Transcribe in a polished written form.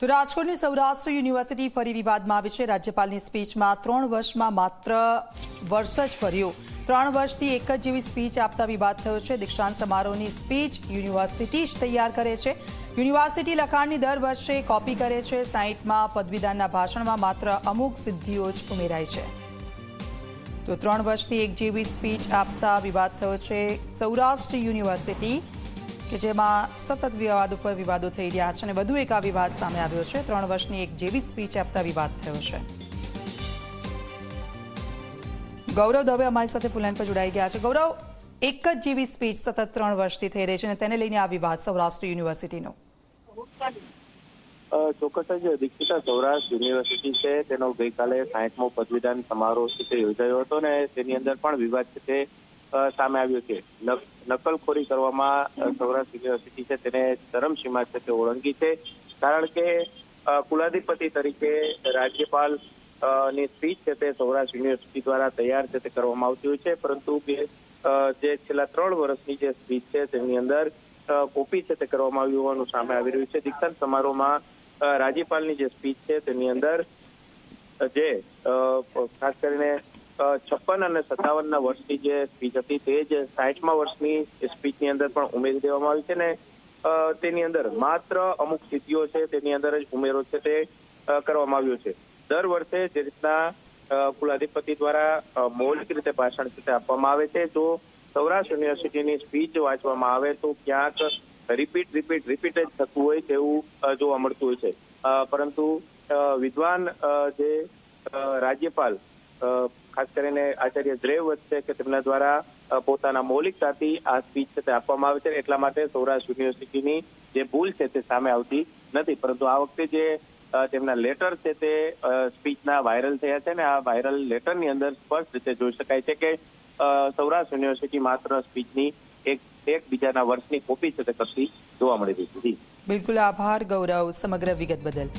તો રાજકોટની સૌરાષ્ટ્ર યુનિવર્સિટી ફરી વિવાદમાં આવી છે। રાજ્યપાલની સ્પીચમાં 3 વર્ષમાં માત્ર વર્ષ જ ફર્યું। 3 વર્ષથી એક જ જેવી સ્પીચ આપતા વિવાદ થયો છે। દીક્ષાંત સમારોહની સ્પીચ યુનિવર્સિટી જ તૈયાર કરે છે। યુનિવર્સિટી લખાણની દર વર્ષે કોપી કરે છે। 60માં પદવીદાનના ભાષણમાં માત્ર અમુક સિદ્ધિઓ જ ઉમેરાય છે। તો 3 વર્ષથી એક જેવી સ્પીચ આપતા વિવાદ થયો છે। સૌરાષ્ટ્ર યુનિવર્સિટી કે જેમાં સતત વિવાદ ઉપર વિવાદો થઈ રહ્યા છે અને વધુ એક આ વિવાદ સામે આવ્યો છે। 3 વર્ષની એક જેવી સ્પીચ આપતા વિવાદ થયો છે। ગૌરવ દવે અમારી સાથે ફૂલલાઈન પર જોડાઈ ગયા છે। ગૌરવ, એક જ જેવી સ્પીચ સતત 3 વર્ષથી થઈ રહી છે અને તેને લઈને આ વિવાદ સૌરાષ્ટ્ર યુનિવર્સિટીનો। ચોક્કસ જ દીક્ષિતા, સૌરાષ્ટ્ર યુનિવર્સિટી છે તેનો ગઈકાલે 60મો પદવીદાન સમારોહ યોજાયો હતો ને તેની અંદર પણ વિવાદ છે તે સામે આવ્યો છે। નકલખોરી કરવામાં સૌરાષ્ટ્ર યુનિવર્સિટી છે તેને ચરમસીમા છે તે ઓળંગી છે। કારણ કે કુલાધિપતિ તરીકે રાજ્યપાલ ની સ્પીચ છે તે સૌરાષ્ટ્ર યુનિવર્સિટી દ્વારા તૈયાર છે તે કરવામાં આવતી હોય છે, પરંતુ જે છેલ્લા 3 વર્ષની જે સ્પીચ છે તેની અંદર કોપી છે તે કરવામાં આવ્યું હોવાનું સામે આવી રહ્યું છે। દીક્ષાંત સમારોહમાં રાજ્યપાલની જે સ્પીચ છે તેની અંદર જે ખાસ કરીને 56 અને 57ના વર્ષની જે સ્પીચ હતી તે જ 60મા વર્ષની સ્પીચની અંદર પણ ઉમેરી દેવામાં આવી છે ને તેની અંદર માત્ર અમુક સિદ્ધિઓ છે તેની અંદર જ ઉમેરો છે તે કરવામાં આવ્યો છે। દર વર્ષે જે રીતના કુલાધિપતિ દ્વારા મૌલિક રીતે ભાષણ છે તે આપવામાં આવે છે, તો સૌરાષ્ટ્ર યુનિવર્સિટીની સ્પીચ વાંચવામાં આવે તો ક્યાંક રિપીટ જ થતું હોય તેવું જોવા મળતું હોય છે। પરંતુ વિદ્વાન જે રાજ્યપાલ ખાસ કરીને આચાર્ય દ્રેવવત છે કે તેમના દ્વારા પોતાના મૌલિકતાથી આ સ્પીચ છે તે આપવામાં આવે છે। એટલા માટે સૌરાષ્ટ્ર યુનિવર્સિટીની જે ભૂલ છે તે સામે આવતી નથી, પરંતુ આ વખતે જે તેમના લેટર છે તે સ્પીચના વાયરલ થયા છે ને આ વાયરલ લેટરની અંદર સ્પષ્ટ રીતે જોઈ શકાય છે કે સૌરાષ્ટ્ર યુનિવર્સિટી માત્ર સ્પીચની એકબીજાના વર્ષની કોપી છે તે કરતી જોવા મળી રહી છે। બિલકુલ, આભાર ગૌરવ સમગ્ર વિગત બદલ।